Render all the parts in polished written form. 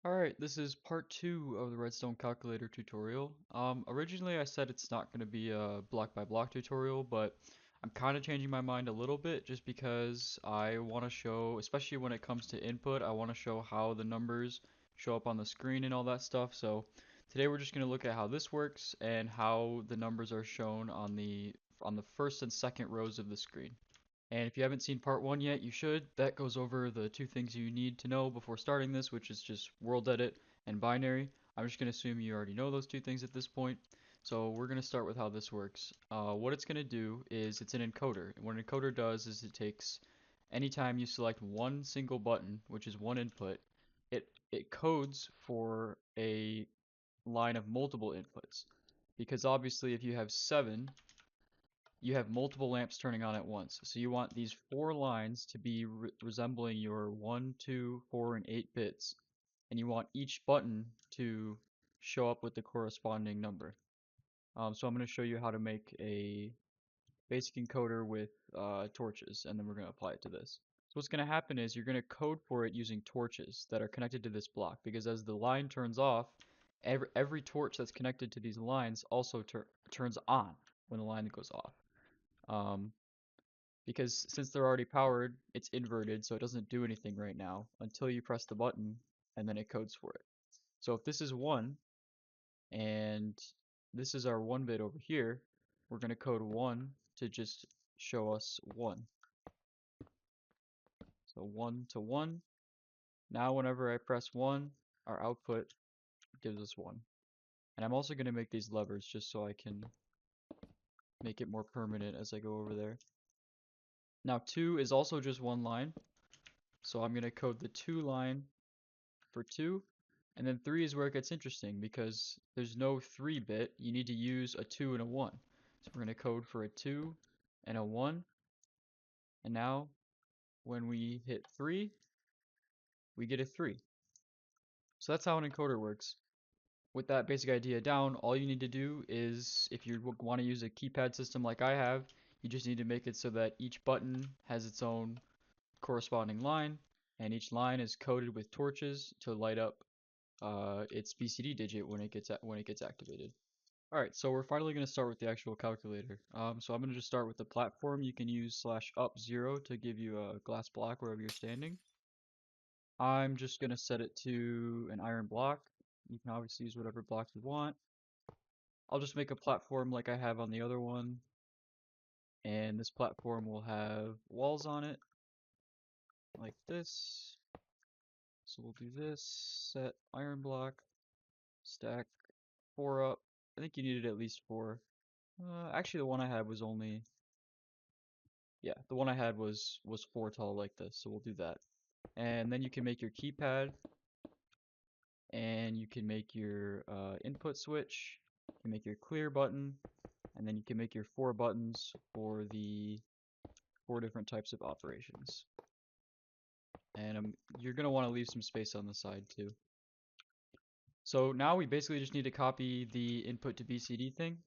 Alright, this is part 2 of the Redstone calculator tutorial. Originally I said it's not going to be a block by block tutorial, but I'm kind of changing my mind a little bit just because I want to show, especially when it comes to input, I want to show how the numbers show up on the screen and all that stuff. So today we're just going to look at how this works and how the numbers are shown on the first and second rows of the screen. And if you haven't seen part one yet, you should. That goes over the two things you need to know before starting this, which is just world edit and binary. I'm just going to assume you already know those two things at this point. So we're going to start with how this works. What it's going to do is it's an encoder. And what an encoder does is it takes anytime you select one single button, which is one input, it codes for a line of multiple inputs. Because obviously if you have 7, you have multiple lamps turning on at once. So you want these 4 lines to be resembling your 1, 2, 4, and 8 bits. And you want each button to show up with the corresponding number. So I'm going to show you how to make a basic encoder with torches, and then we're going to apply it to this. So what's going to happen is you're going to code for it using torches that are connected to this block, because as the line turns off, every torch that's connected to these lines also turns on when the line goes off. Um, because since they're already powered, it's inverted, so it doesn't do anything right now until you press the button, and then it codes for it. So if this is 1, and this is our 1 bit over here, we're going to code 1 to just show us 1. So 1 to 1. Now whenever I press 1, our output gives us 1. And I'm also going to make these levers just so I can make it more permanent as I go over there. Now 2 is also just 1 line, so I'm going to code the 2 line for 2, and then 3 is where it gets interesting because there's no 3 bit, you need to use a 2 and a 1. So we're going to code for a 2 and a 1, and now when we hit 3, we get a 3. So that's how an encoder works. With that basic idea down, all you need to do is, if you want to use a keypad system like I have, you just need to make it so that each button has its own corresponding line, and each line is coded with torches to light up its BCD digit when it gets activated. All right, so we're finally going to start with the actual calculator. So I'm going to just start with the platform. You can use /up0 to give you a glass block wherever you're standing. I'm just going to set it to an iron block. You can obviously use whatever block you want. I'll just make a platform like I have on the other one, and this platform will have walls on it like this. So we'll do this, set iron block, stack 4 up. I think you needed at least 4. Actually, the one I had was only, yeah, the one I had was 4 tall like this, so we'll do that. And then you can make your keypad, and you can make your input switch, you can make your clear button, and then you can make your 4 buttons for the 4 different types of operations. And you're going to want to leave some space on the side too. So now we basically just need to copy the input to BCD thing.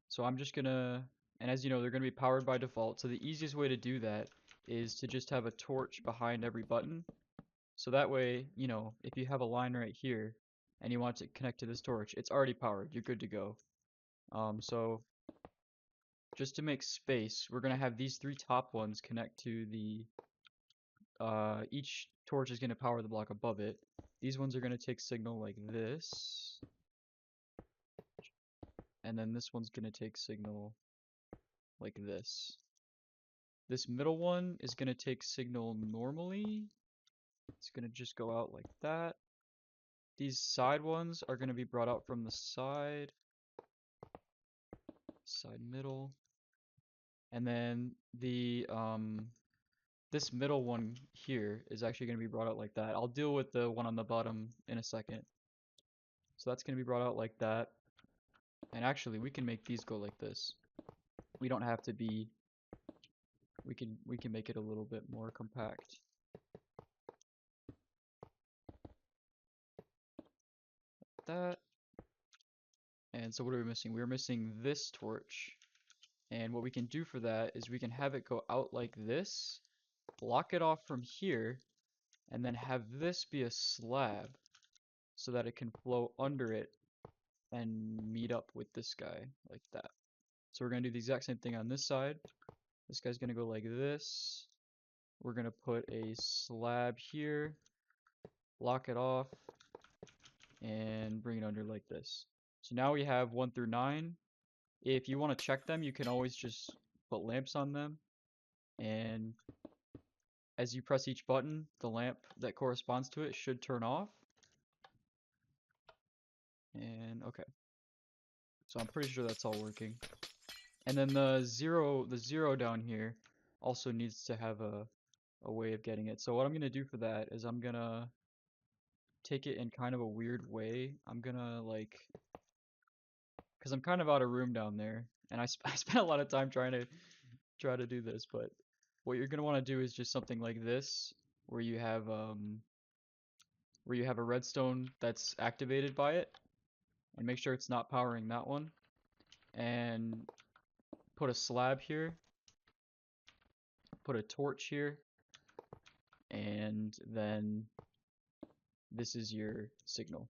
So I'm just gonna, and as you know, they're gonna be powered by default. So the easiest way to do that is to just have a torch behind every button. So that way, you know, if you have a line right here and you want to connect to this torch, it's already powered. You're good to go. So just to make space, we're gonna have these 3 top ones connect to the, each torch is gonna power the block above it. These ones are gonna take signal like this, and then this one's gonna take signal like this. This middle one is going to take signal normally. It's going to just go out like that. These side ones are going to be brought out from the side, side middle. And then this middle one here is actually going to be brought out like that. I'll deal with the one on the bottom in a second. So that's going to be brought out like that. And actually, we can make these go like this. We don't have to be, we can make it a little bit more compact. That. And so what are we missing? We're missing this torch. And what we can do for that is we can have it go out like this, block it off from here, and then have this be a slab. so that it can flow under it and meet up with this guy like that. So we're going to do the exact same thing on this side. This guy's going to go like this. We're going to put a slab here, block it off, and bring it under like this. So now we have 1 through 9. If you want to check them, you can always just put lamps on them, and as you press each button, the lamp that corresponds to it should turn off. And okay. So I'm pretty sure that's all working. And then the zero down here also needs to have a way of getting it. So what I'm gonna do for that is I'm gonna take it in kind of a weird way. I'm gonna like, cause I'm kind of out of room down there, and I spent a lot of time trying to do this. But what you're gonna want to do is just something like this, where you have a redstone that's activated by it, and make sure it's not powering that one, and put a slab here, put a torch here, and then this is your signal.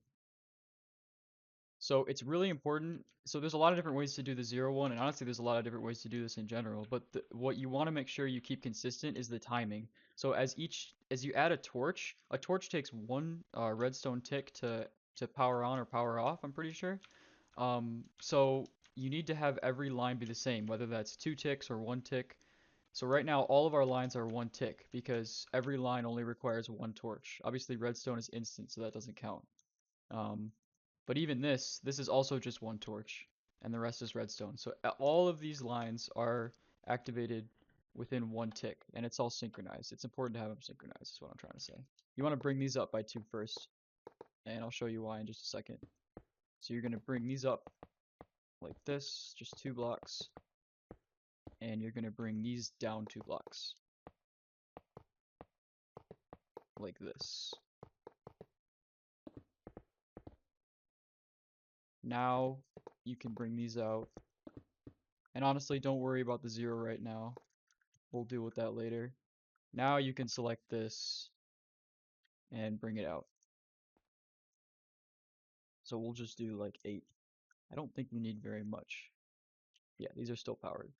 So it's really important. So there's a lot of different ways to do the 0 1, and honestly there's a lot of different ways to do this in general, but what you want to make sure you keep consistent is the timing. So as you add a torch takes one redstone tick to power on or power off, I'm pretty sure. So you need to have every line be the same, whether that's 2 ticks or 1 tick. So right now all of our lines are 1 tick because every line only requires 1 torch. Obviously redstone is instant, so that doesn't count. But even this is also just 1 torch, and the rest is redstone. So all of these lines are activated within 1 tick, and it's all synchronized. It's important to have them synchronized, is what I'm trying to say. You want to bring these up by 2 first, and I'll show you why in just a second. So you're going to bring these up like this, just 2 blocks, and you're going to bring these down 2 blocks, like this. Now you can bring these out, and honestly don't worry about the 0 right now. We'll deal with that later. Now you can select this and bring it out. So we'll just do like 8. I don't think we need very much. Yeah, these are still powered.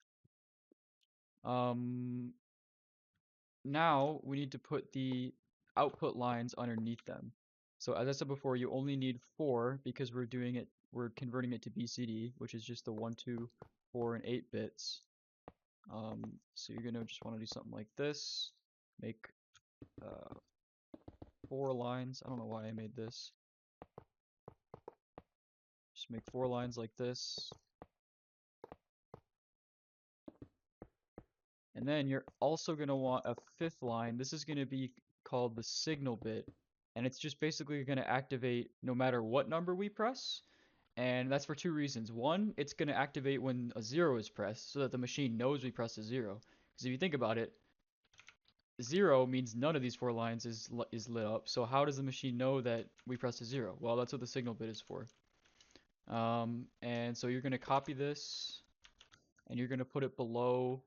Now we need to put the output lines underneath them. So as I said before, you only need 4 because we're converting it to BCD, which is just the 1, 2, 4, and 8 bits. So you're gonna just want to do something like this. Make 4 lines. I don't know why I made this. Just make 4 lines like this. And then you're also going to want a 5th line. This is going to be called the signal bit. And it's just basically going to activate no matter what number we press. And that's for 2 reasons. One, it's going to activate when a 0 is pressed so that the machine knows we pressed a 0. Because if you think about it, 0 means none of these 4 lines is lit up. So how does the machine know that we pressed a 0? Well, that's what the signal bit is for. And so you're going to copy this, and you're going to put it below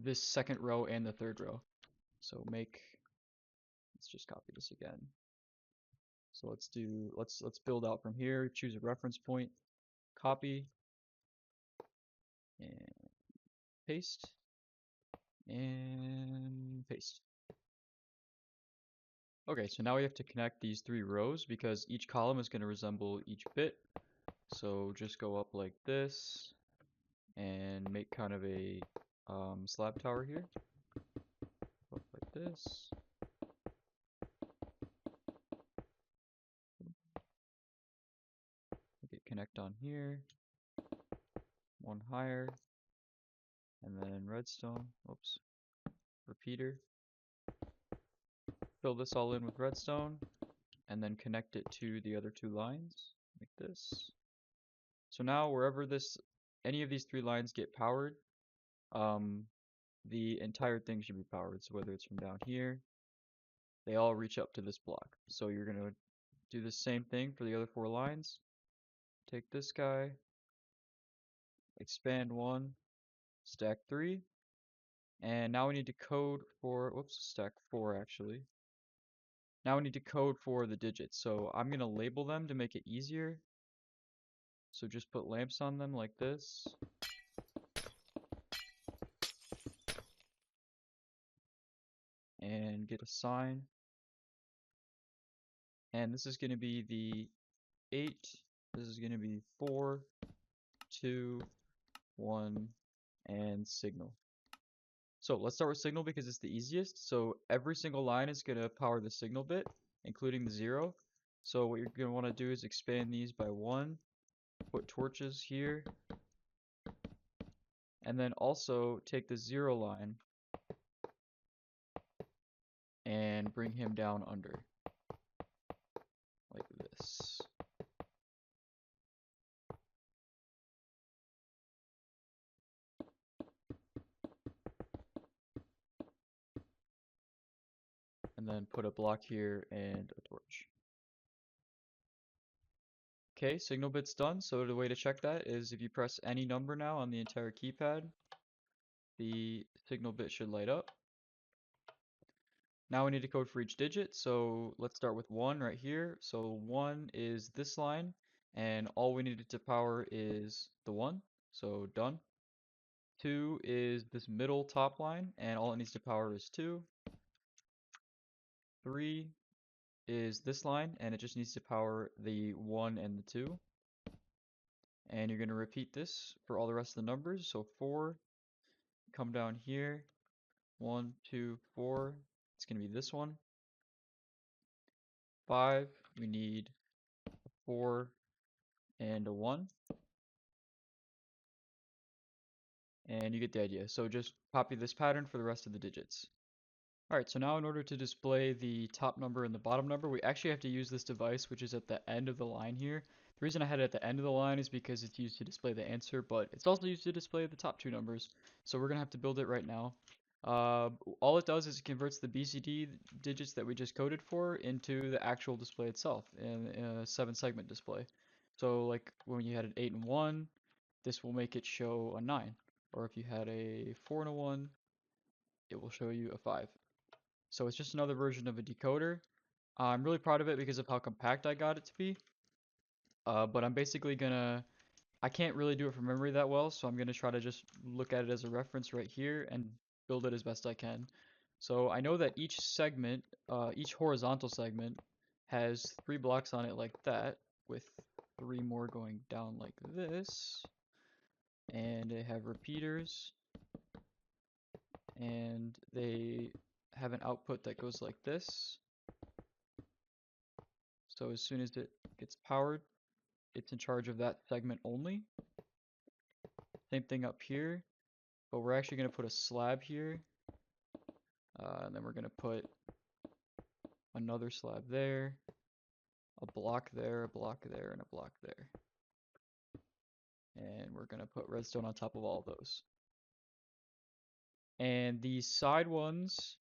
this 2nd row and the 3rd row. So let's just copy this again. So let's build out from here, choose a reference point, copy, and paste, and paste. Okay, so now we have to connect these 3 rows because each column is going to resemble each bit. So just go up like this and make kind of a slab tower here. Up like this. Make it connect on here. 1 higher. And then redstone. Oops. Repeater. Fill this all in with redstone, and then connect it to the other 2 lines, like this. So now wherever any of these 3 lines get powered, the entire thing should be powered. So whether it's from down here, they all reach up to this block. So you're going to do the same thing for the other 4 lines. Take this guy, expand 1, stack 3, and now we need to code for, whoops, stack 4 actually. Now we need to code for the digits. So I'm going to label them to make it easier. So just put lamps on them like this. And get a sign. And this is going to be the 8. This is going to be 4, 2, 1, and signal. So let's start with signal because it's the easiest. So every single line is going to power the signal bit, including the 0. So what you're going to want to do is expand these by 1, put torches here, and then also take the 0 line and bring him down under, like this. And then put a block here and a torch. Okay, signal bit's done. So the way to check that is if you press any number now on the entire keypad, the signal bit should light up. Now we need to code for each digit. So let's start with 1 right here. So 1 is this line, and all we needed to power is the 1. So done. 2 is this middle top line, and all it needs to power is 2. 3 is this line, and it just needs to power the 1 and the 2. And you're going to repeat this for all the rest of the numbers. So 4, come down here, 1, 2, 4. It's going to be this one. 5, we need a 4 and a 1. And you get the idea. So just copy this pattern for the rest of the digits. Alright, so now in order to display the top number and the bottom number, we actually have to use this device, which is at the end of the line here. The reason I had it at the end of the line is because it's used to display the answer, but it's also used to display the top 2 numbers. So we're going to have to build it right now. All it does is it converts the BCD digits that we just coded for into the actual display itself in a 7-segment display. So like when you had an 8 and 1, this will make it show a 9. Or if you had a 4 and a 1, it will show you a 5. So it's just another version of a decoder. I'm really proud of it because of how compact I got it to be. But I'm basically I can't really do it from memory that well, so I'm gonna try to just look at it as a reference right here and build it as best I can. So I know that each segment, each horizontal segment has 3 blocks on it like that, with 3 more going down like this. And they have repeaters, and they have an output that goes like this. So as soon as it gets powered, it's in charge of that segment only. Same thing up here, but we're actually going to put a slab here, and then we're going to put another slab there, a block there, a block there, and a block there. And we're going to put redstone on top of all of those. And these side ones,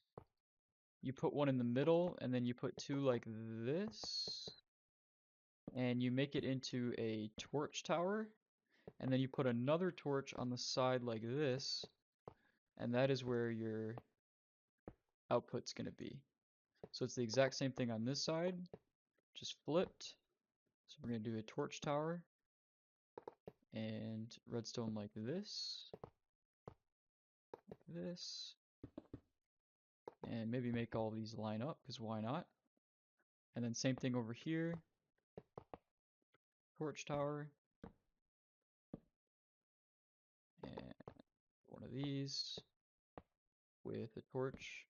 you put one in the middle, and then you put 2 like this, and you make it into a torch tower, and then you put another torch on the side like this, and that is where your output's going to be. So it's the exact same thing on this side, just flipped. So we're going to do a torch tower and redstone like this, and maybe make all these line up, because why not? And then same thing over here, torch tower, and one of these with a torch.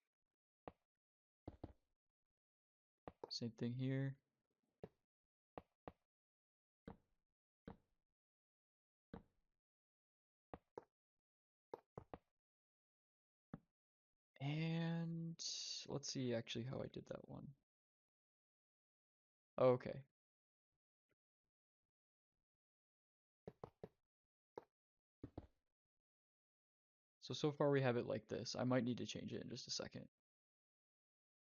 Same thing here. And let's see actually how I did that one. Okay. So far we have it like this. I might need to change it in just a second.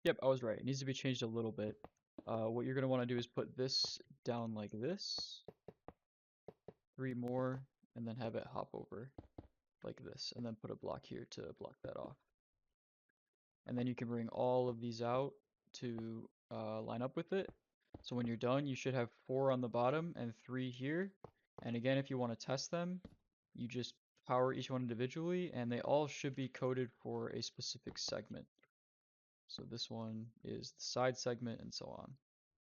Yep, I was right. It needs to be changed a little bit. What you're going to want to do is put this down like this. 3 more, and then have it hop over like this, and then put a block here to block that off. And then you can bring all of these out to line up with it. So when you're done, you should have 4 on the bottom and 3 here. And again, if you want to test them, you just power each one individually, and they all should be coded for a specific segment. So this one is the side segment and so on.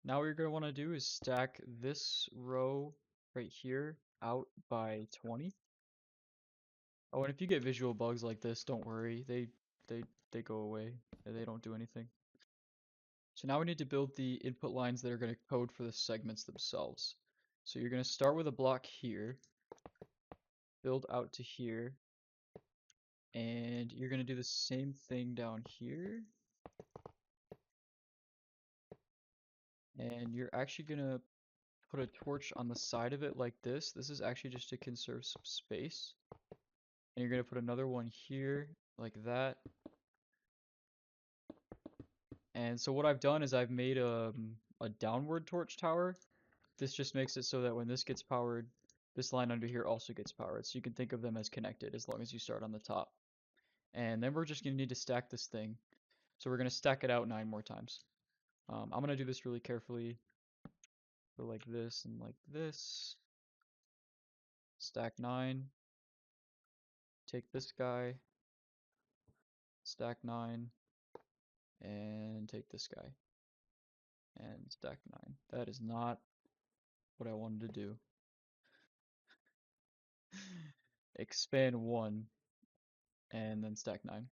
Now what you're going to want to do is stack this row right here out by 20. Oh, and if you get visual bugs like this, don't worry. They go away. They don't do anything. So now we need to build the input lines that are going to code for the segments themselves. So you're going to start with a block here, build out to here, and you're going to do the same thing down here. And you're actually going to put a torch on the side of it like this. This is actually just to conserve some space. And you're going to put another one here like that. And so what I've done is I've made a downward torch tower. This just makes it so that when this gets powered, this line under here also gets powered. So you can think of them as connected as long as you start on the top. And then we're just going to need to stack this thing. So we're going to stack it out 9 more times. I'm going to do this really carefully. So like this and like this. Stack 9. Take this guy. Stack 9. And take this guy. And stack 9. That is not what I wanted to do. Expand 1. And then stack 9.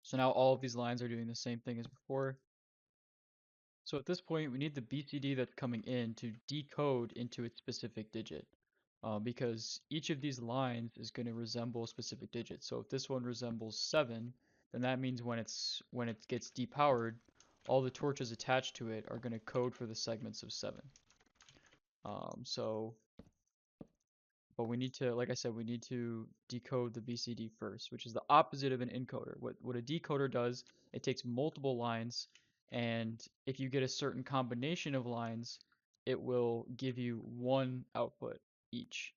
So now all of these lines are doing the same thing as before. So at this point, we need the BCD that's coming in to decode into its specific digit. Because each of these lines is going to resemble a specific digit. So if this one resembles 7, then that means when it gets depowered, all the torches attached to it are going to code for the segments of 7. But we need to, like I said, we need to decode the BCD first, which is the opposite of an encoder. What a decoder does, it takes multiple lines, and if you get a certain combination of lines, it will give you one output each.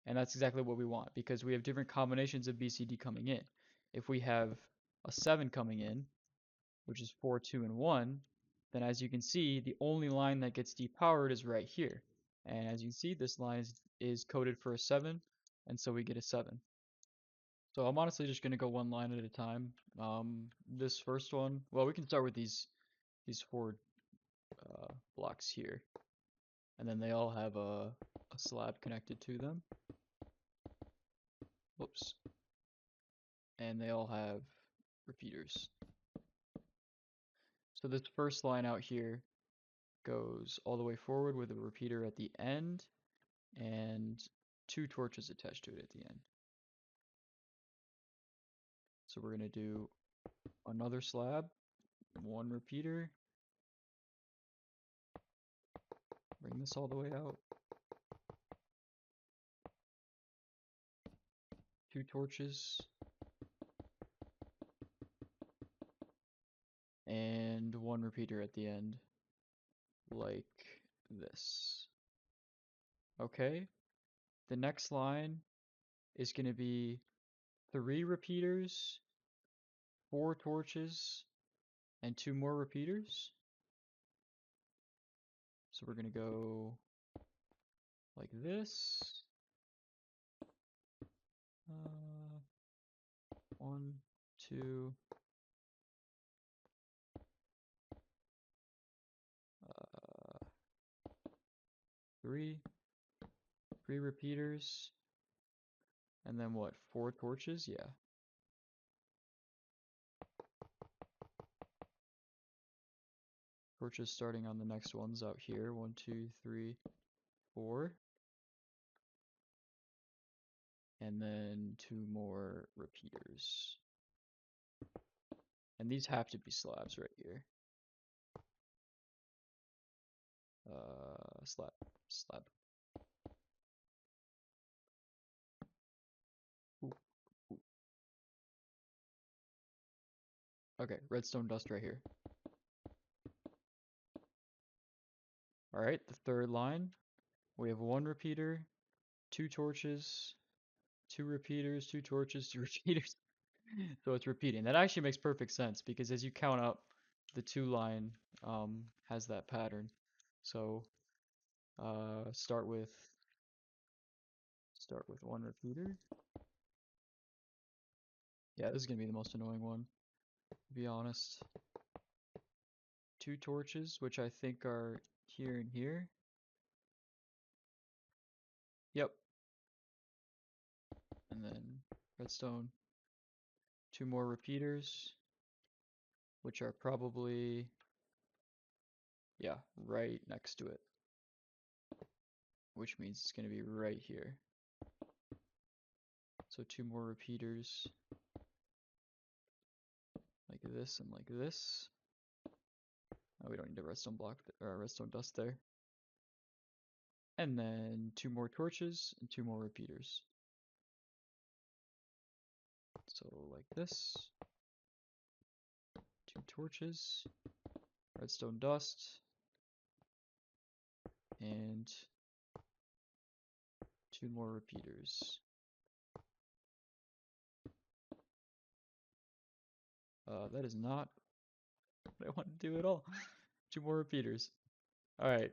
And that's exactly what we want, because we have different combinations of BCD coming in. If we have a 7 coming in, which is 4, 2, and 1, then as you can see, the only line that gets depowered is right here. And as you can see, this line is coded for a 7, and so we get a 7. So I'm honestly just going to go one line at a time. This first one, well, we can start with these 4 blocks here. And then they all have a slab connected to them. Whoops. And they all have repeaters. So this first line out here goes all the way forward with a repeater at the end and 2 torches attached to it at the end. So we're going to do another slab, 1 repeater, bring this all the way out, 2 torches, and 1 repeater at the end, like this. Okay, the next line is going to be 3 repeaters, 4 torches, and 2 more repeaters. So we're going to go like this. 1, 2, 3 repeaters, and then what, 4 torches? Yeah. Torches starting on the next ones out here. 1, 2, 3, 4. And then 2 more repeaters. And these have to be slabs right here. Slab. Ooh, ooh. Okay, redstone dust right here. Alright, the third line. We have 1 repeater, 2 torches, 2 repeaters, 2 torches, 2 repeaters. So it's repeating. That actually makes perfect sense because as you count up, the 2 line has that pattern. So start with 1 repeater. Yeah, this is gonna be the most annoying one, to be honest. 2 torches, which I think are here and here. Yep. And then redstone. 2 more repeaters, which are probably, yeah, right next to it. Which means it's gonna be right here. So 2 more repeaters. Like this and like this. Oh, we don't need a redstone block or redstone dust there. And then 2 more torches and 2 more repeaters. So like this. 2 torches, redstone dust, and 2 more repeaters. That is not what I want to do at all. 2 more repeaters. Alright.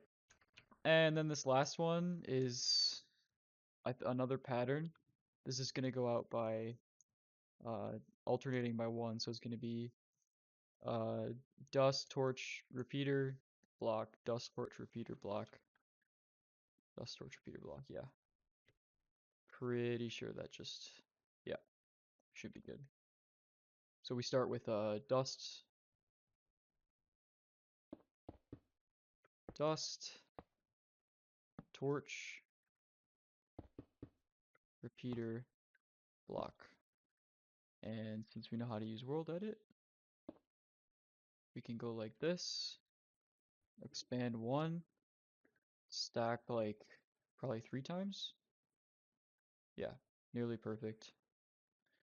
And then this last one is another pattern. This is going to go out by alternating by 1, so it's going to be dust, torch, repeater, block, dust, torch, repeater, block, dust, torch, repeater, block, yeah. Pretty sure that just, yeah, should be good. So we start with dust, torch, repeater, block. And since we know how to use world edit, we can go like this, expand 1, stack like probably 3 times. Yeah, nearly perfect.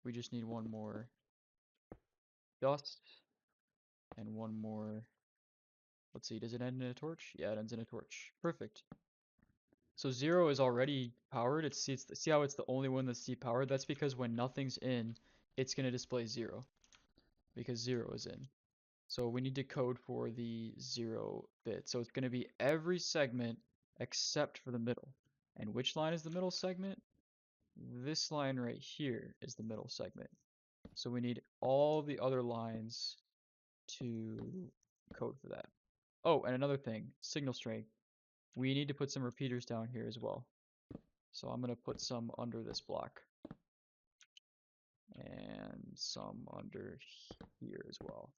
We just need 1 more dust and 1 more. Let's see, does it end in a torch? Yeah, it ends in a torch. Perfect. So 0 is already powered. See how it's the only one that's depowered? That's because when nothing's in, it's going to display 0 because 0 is in. So we need to code for the 0 bit. So it's going to be every segment except for the middle. And which line is the middle segment? This line right here is the middle segment. So we need all the other lines to code for that. Oh, and another thing, signal strength. We need to put some repeaters down here as well. So I'm going to put some under this block. And some under here as well.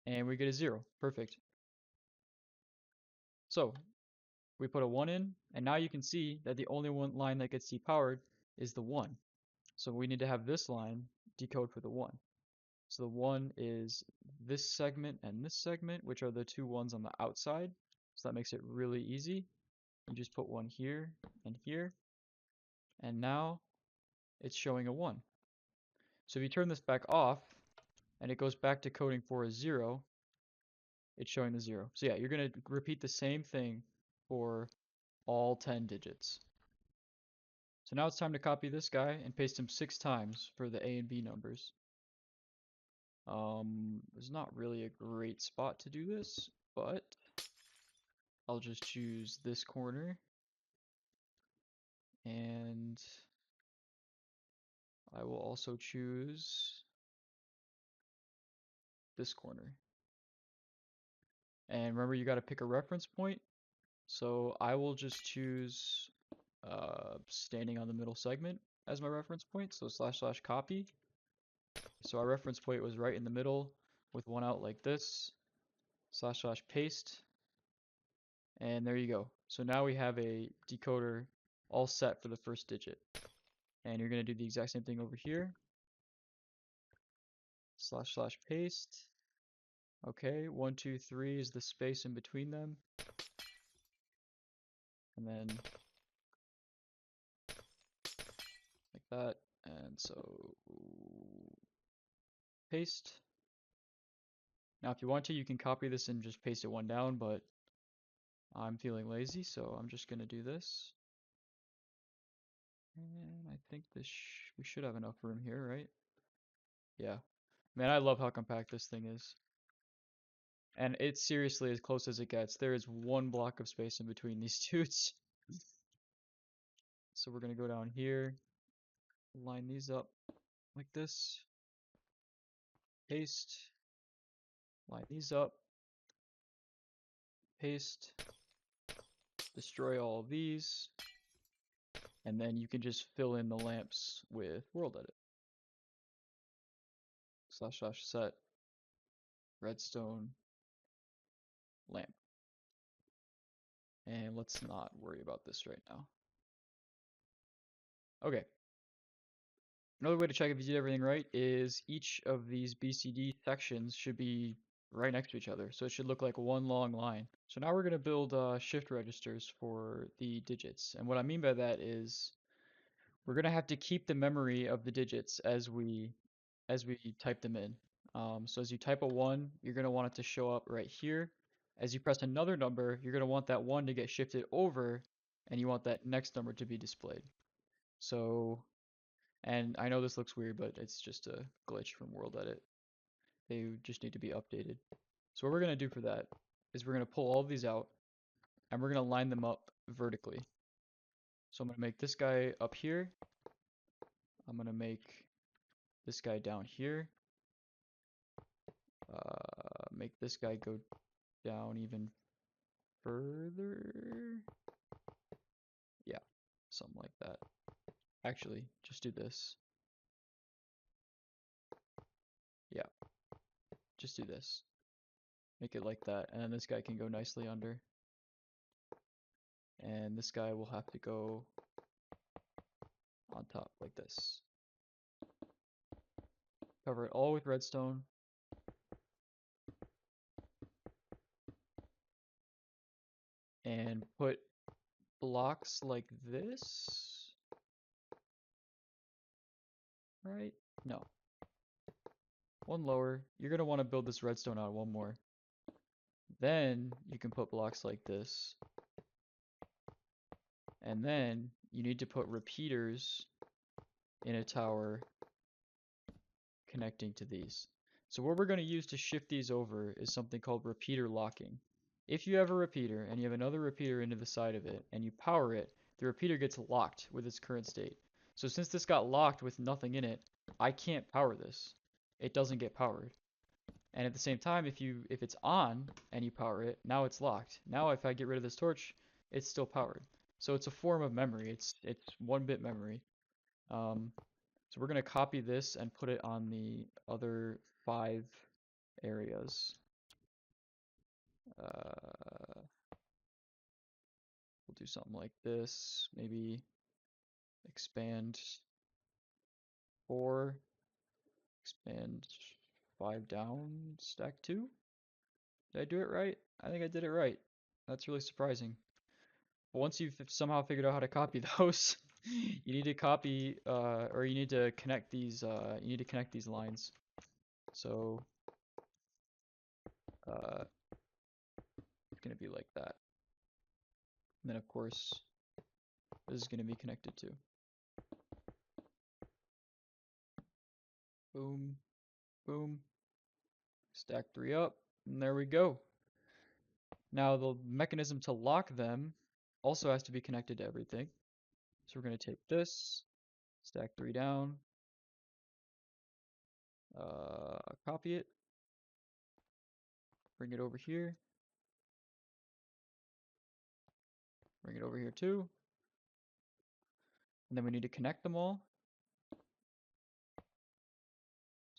And we get a 0. Perfect. So we put a 1 in, and now you can see that the only one line that gets depowered is the 1. So we need to have this line decode for the 1. So the 1 is this segment and this segment, which are the 2 ones on the outside. So that makes it really easy. You just put 1 here and here. And now it's showing a 1. So if you turn this back off, and it goes back to coding for a 0, it's showing the 0. So yeah, you're going to repeat the same thing for all 10 digits. So now it's time to copy this guy and paste him 6 times for the A and B numbers. There's not really a great spot to do this, but I'll just choose this corner, and I will also choose this corner. And remember, you got to pick a reference point. So I will just choose standing on the middle segment as my reference point. So / copy. So our reference point was right in the middle with 1 out like this. / paste. And there you go. So now we have a decoder all set for the first digit. And you're going to do the exact same thing over here. / paste. Okay, 1, 2, 3 is the space in between them. And then like that. And so paste. Now if you want to, you can copy this and just paste it 1 down, but I'm feeling lazy, so I'm just going to do this. And I think we should have enough room here, right? Yeah. Man, I love how compact this thing is. And it's seriously as close as it gets. There is one block of space in between these dudes. So we're gonna go down here, line these up like this, paste, line these up, paste, destroy all of these, and then you can just fill in the lamps with world edit. / set redstone lamp. And let's not worry about this right now. Okay. Another way to check if you did everything right is each of these BCD sections should be right next to each other. So it should look like one long line. So now we're going to build shift registers for the digits. And what I mean by that is we're going to have to keep the memory of the digits as we type them in. So as you type a 1, you're going to want it to show up right here. As you press another number, you're going to want that 1 to get shifted over, and you want that next number to be displayed. So, and I know this looks weird, but it's just a glitch from World Edit. They just need to be updated. So what we're going to do for that is we're going to pull all of these out, and we're going to line them up vertically. So I'm going to make this guy up here. I'm going to make this guy down here. Make this guy go down even further. Yeah, something like that. Actually, just do this. Yeah, just do this. Make it like that, and then this guy can go nicely under. And this guy will have to go on top like this. Cover it all with redstone. And put blocks like this. Right? No. One lower. You're going to want to build this redstone out one more. Then you can put blocks like this. And then you need to put repeaters in a tower connecting to these. So what we're going to use to shift these over is something called repeater locking. If you have a repeater and you have another repeater into the side of it and you power it, the repeater gets locked with its current state. So since this got locked with nothing in it, I can't power this. It doesn't get powered. And at the same time, if it's on and you power it, now it's locked. Now if I get rid of this torch, it's still powered. So it's a form of memory. It's 1-bit memory. So we're going to copy this and put it on the other 5 areas. We'll do something like this. Maybe expand 4, expand 5 down, stack 2. Did I do it right? I think I did it right. That's really surprising. But once you've somehow figured out how to copy those, you need to copy, or you need to connect these. You need to connect these lines. So it's gonna be like that. And then of course, this is gonna be connected too. Boom, boom. Stack 3 up, and there we go. Now the mechanism to lock them also has to be connected to everything. So we're gonna take this, stack 3 down, copy it, bring it over here, bring it over here too, and then we need to connect them all.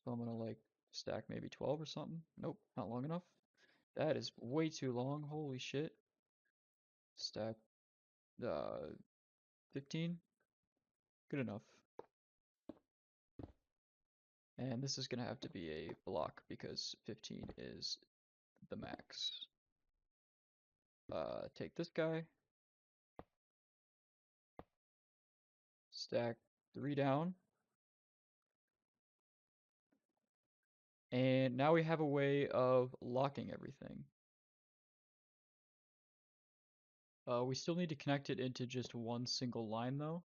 So I'm gonna like stack maybe 12 or something. Nope, not long enough. That is way too long, holy shit. Stack 15, good enough. And this is gonna have to be a block because 15 is the max. Take this guy, stack 3 down, and now we have a way of locking everything. We still need to connect it into just one single line though.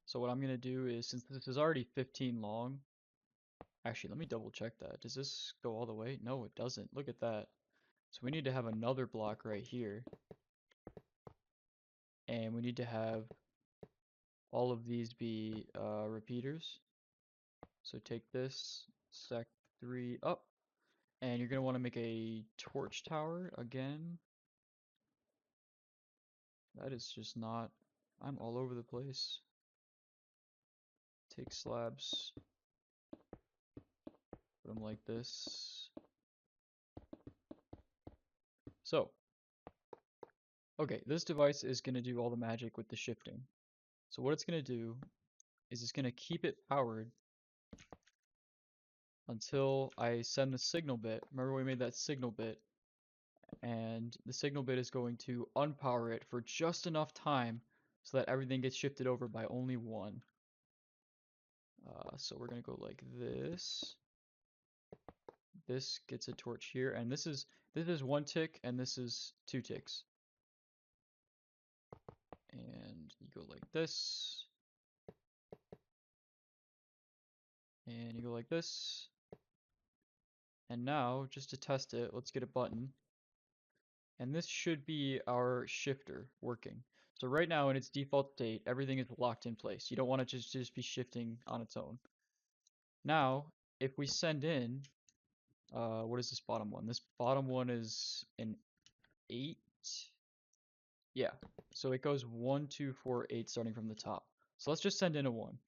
So what I'm gonna do is, since this is already 15 long, Actually, let me double check that. Does this go all the way? No, it doesn't. Look at that. So we need to have another block right here. And we need to have all of these be repeaters. So take this, sec 3 up, and you're going to want to make a torch tower again. That is just not, I'm all over the place. Take slabs, put them like this. So, okay, this device is going to do all the magic with the shifting. So what it's going to do is it's going to keep it powered until I send the signal bit. Remember we made that signal bit, and the signal bit is going to unpower it for just enough time so that everything gets shifted over by only one. So we're going to go like this. This gets a torch here, and this is 1 tick, and this is 2 ticks. And you go like this, and you go like this. And now, just to test it, let's get a button. And this should be our shifter working. So right now in its default state, everything is locked in place. You don't want it to just be shifting on its own. Now, if we send in, what is this bottom one? This bottom one is an 8. Yeah, so it goes 1, 2, 4, 8 starting from the top. So let's just send in a 1.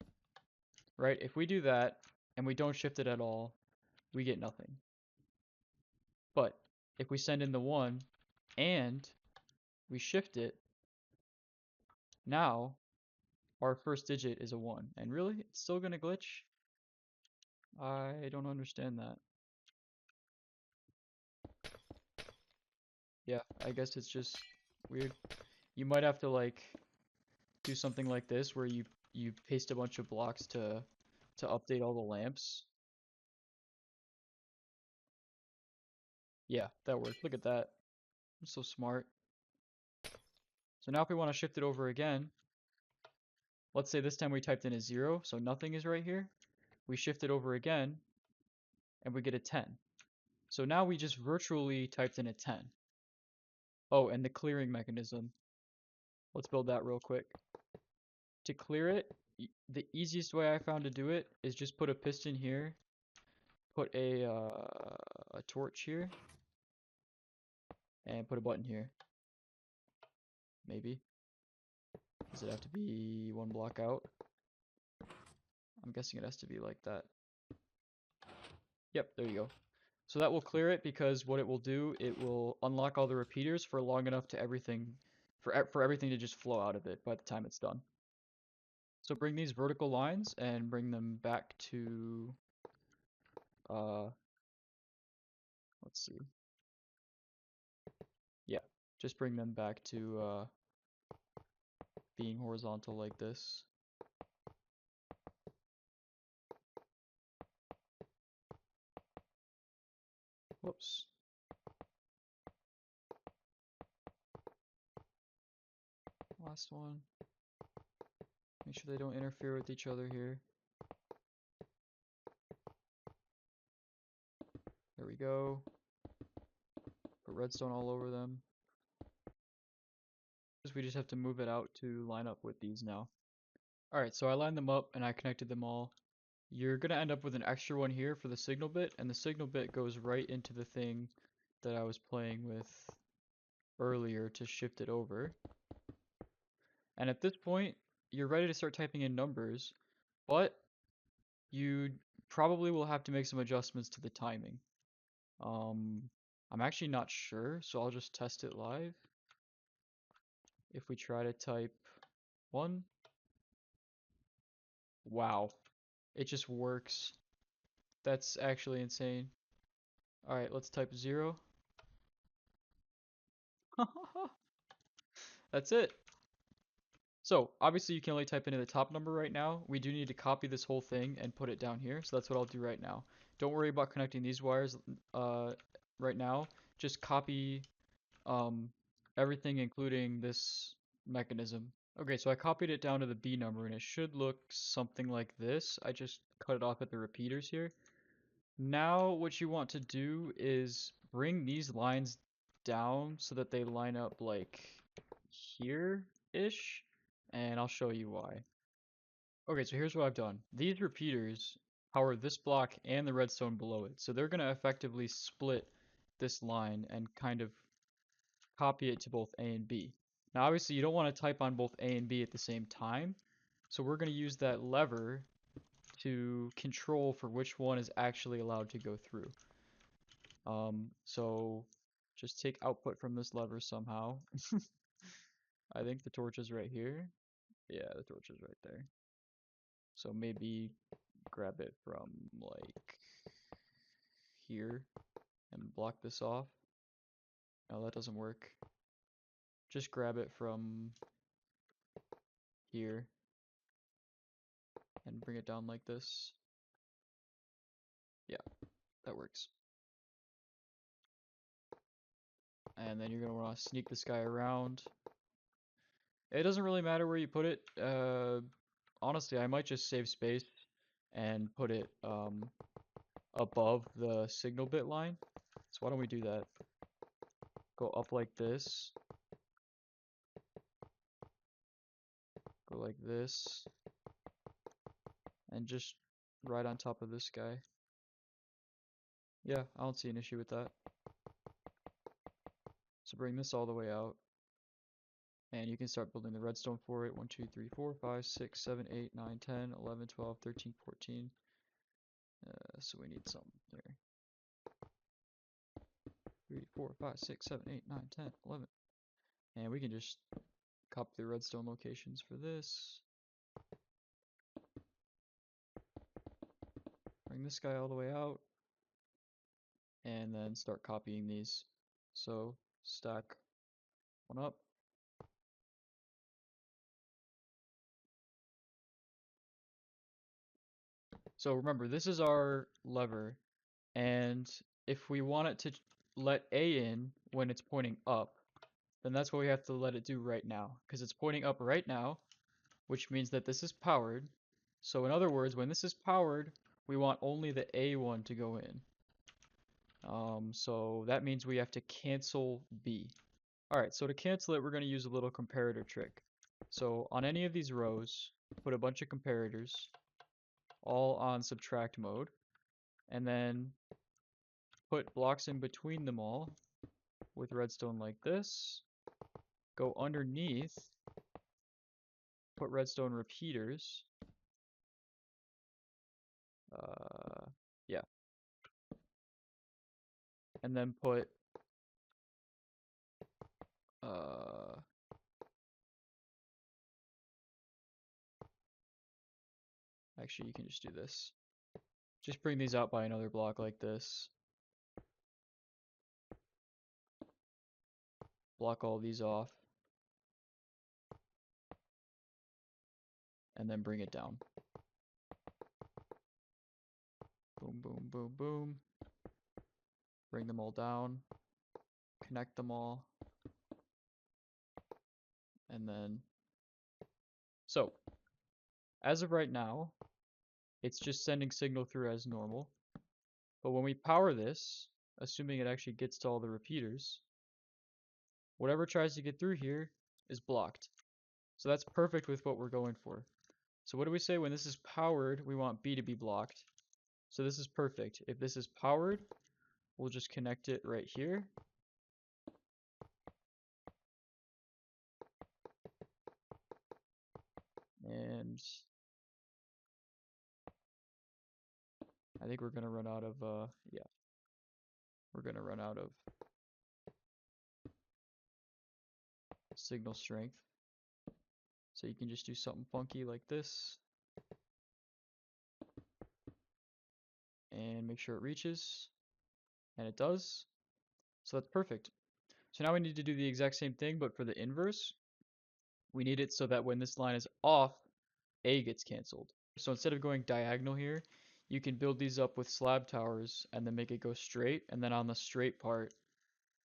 Right? If we do that and we don't shift it at all, we get nothing. But if we send in the 1 and we shift it, now our first digit is a 1. And really, it's still going to glitch? I don't understand that. Yeah, I guess it's just weird. You might have to like do something like this where you paste a bunch of blocks to update all the lamps. Yeah, that worked. Look at that. I'm so smart. So now if we want to shift it over again, let's say this time we typed in a 0, so nothing is right here. We shift it over again, and we get a 10. So now we just virtually typed in a 10. Oh, and the clearing mechanism. Let's build that real quick. To clear it, the easiest way I found to do it is just put a piston here, put a torch here, and put a button here. Maybe. Does it have to be 1 block out? I'm guessing it has to be like that. Yep, there you go. So that will clear it because what it will do, it will unlock all the repeaters for long enough to for everything to just flow out of it by the time it's done. So bring these vertical lines and bring them back to, let's see. Yeah, just bring them back to being horizontal like this. Whoops. Last one. Make sure they don't interfere with each other here. There we go. Put redstone all over them. We just have to move it out to line up with these now. Alright, so I lined them up and I connected them all. You're going to end up with an extra one here for the signal bit, and the signal bit goes right into the thing that I was playing with earlier to shift it over. And at this point, you're ready to start typing in numbers, but you probably will have to make some adjustments to the timing. I'm actually not sure, so I'll just test it live. If we try to type 1, wow, it just works. That's actually insane. Alright, let's type 0. That's it. So obviously you can only type into the top number right now. We do need to copy this whole thing and put it down here. So that's what I'll do right now. Don't worry about connecting these wires right now. Just copy everything including this mechanism. Okay, so I copied it down to the B number and it should look something like this. I just cut it off at the repeaters here. Now what you want to do is bring these lines down so that they line up like here-ish, and I'll show you why. Okay, so here's what I've done. These repeaters power this block and the redstone below it, so they're going to effectively split this line and kind of copy it to both A and B. Now obviously you don't want to type on both A and B at the same time, so we're going to use that lever to control for which one is actually allowed to go through. So just take output from this lever somehow. I think the torch is right here. Yeah, the torch is right there. So maybe grab it from like here and block this off. No, that doesn't work. Just grab it from here and bring it down like this. Yeah, that works. And then you're going to want to sneak this guy around. It doesn't really matter where you put it. Honestly, I might just save space and put it above the signal bit line. So why don't we do that? Go up like this. Go like this. And just right on top of this guy. Yeah, I don't see an issue with that. So bring this all the way out. And you can start building the redstone for it. 1, 2, 3, 4, 5, 6, 7, 8, 9, 10, 11, 12, 13, 14. So we need some there. 3, 4, 5, 6, 7, 8, 9, 10, 11. And we can just copy the redstone locations for this. Bring this guy all the way out. And then start copying these. So stack one up. So remember, this is our lever, and if we want it to let A in when it's pointing up, then that's what we have to let it do right now, because it's pointing up right now, which means that this is powered. So in other words, when this is powered, we want only the A one to go in. So that means we have to cancel B. Alright, so to cancel it, we're going to use a little comparator trick. So on any of these rows, put a bunch of comparators, all on subtract mode, and then put blocks in between them all with redstone like this. Go underneath, put redstone repeaters. Yeah. And then put actually you can just do this. Just bring these out by another block like this. Block all these off. And then bring it down. Boom, boom, boom, boom. Bring them all down. Connect them all. And then, so, as of right now, it's just sending signal through as normal. But when we power this, assuming it actually gets to all the repeaters, whatever tries to get through here is blocked. So that's perfect with what we're going for. So what do we say when this is powered, we want B to be blocked. So this is perfect. If this is powered, we'll just connect it right here. And I think we're gonna run out of, yeah. We're gonna run out of signal strength. So you can just do something funky like this. And make sure it reaches. And it does. So that's perfect. So now we need to do the exact same thing, but for the inverse. We need it so that when this line is off, A gets canceled. So instead of going diagonal here, you can build these up with slab towers and then make it go straight, and then on the straight part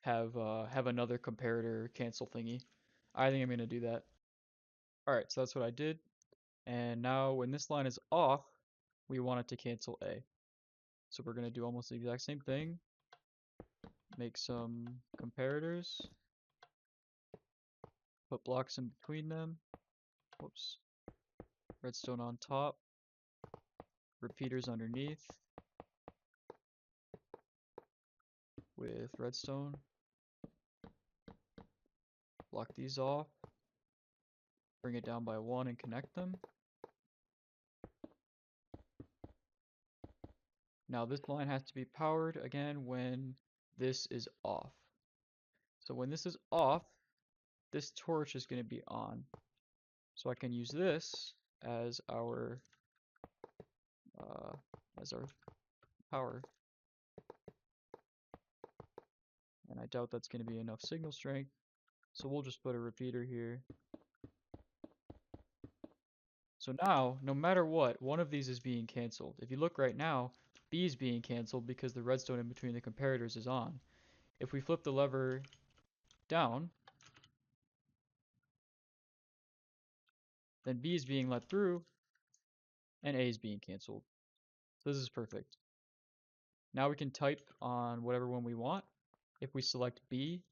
have another comparator cancel thingy. I think I'm gonna do that. Alright, so that's what I did. And now when this line is off, we want it to cancel A. So we're going to do almost the exact same thing. Make some comparators. Put blocks in between them. Whoops. Redstone on top. Repeaters underneath. With redstone. Block these off. Bring it down by 1 and connect them. Now this line has to be powered again when this is off. So when this is off, this torch is going to be on. So I can use this as our power. And I doubt that's going to be enough signal strength. So we'll just put a repeater here. So now, no matter what, one of these is being canceled. If you look right now, B is being canceled because the redstone in between the comparators is on. If we flip the lever down, then B is being let through and A is being canceled. So this is perfect. Now we can type on whatever one we want. If we select B,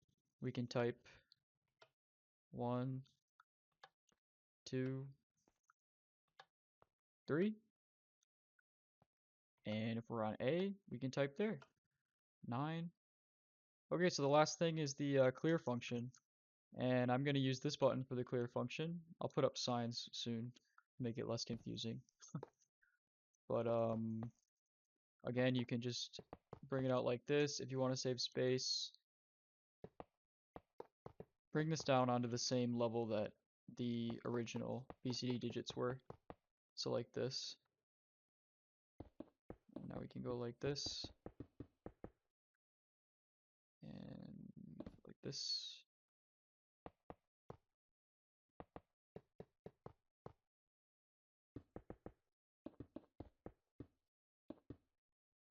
we can type 1, 2, 3. And if we're on A, we can type there. 9. Okay, so the last thing is the clear function. And I'm going to use this button for the clear function. I'll put up signs soon to make it less confusing. But again, you can just bring it out like this. If you want to save space, bring this down onto the same level that the original BCD digits were. So like this. And now we can go like this. And like this.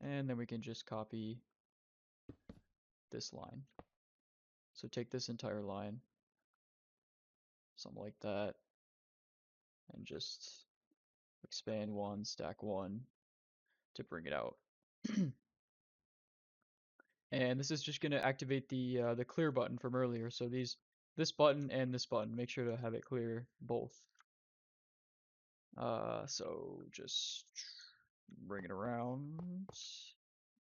And then we can just copy this line. So take this entire line, something like that, and just expand 1, stack 1 to bring it out. And this is just going to activate the clear button from earlier. So this button and this button, make sure to have it clear both. So just bring it around.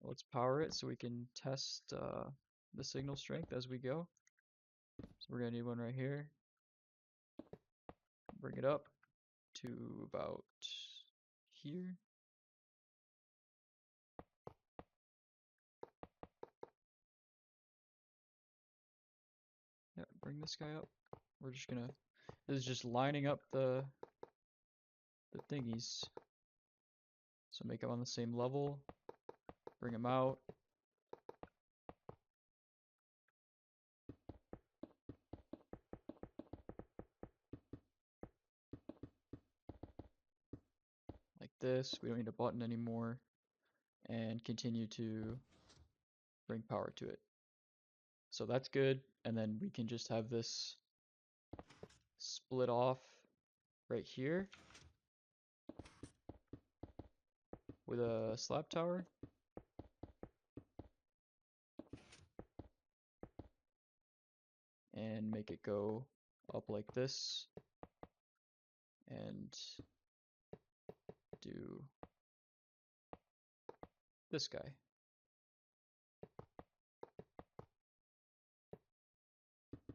Let's power it so we can test the signal strength as we go. So we're going to need one right here. Bring it up to about here. Yeah, bring this guy up. We're just gonna, this is just lining up the thingies. So make them on the same level, bring them out. Like this, we don't need a button anymore. And continue to bring power to it. So that's good, and then we can just have this split off right here with a slab tower. And make it go up like this. And do this guy.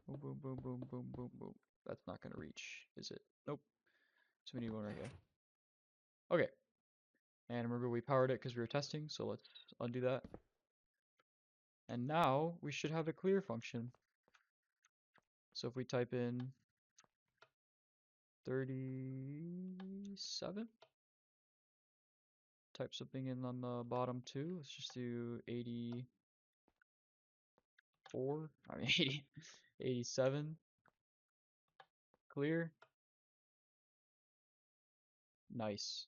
Boom, boom, boom, boom, boom, boom, boom. That's not gonna reach, is it? Nope. So we need one right here. Okay. And remember we powered it because we were testing, so let's undo that. And now we should have a clear function. So if we type in 37, type something in on the bottom too. Let's just do 84, 80, 87, clear. Nice.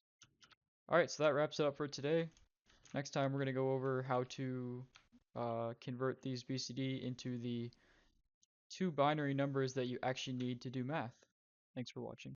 Alright, so that wraps it up for today. Next time we're going to go over how to convert these BCD into the 2 binary numbers that you actually need to do math. Thanks for watching.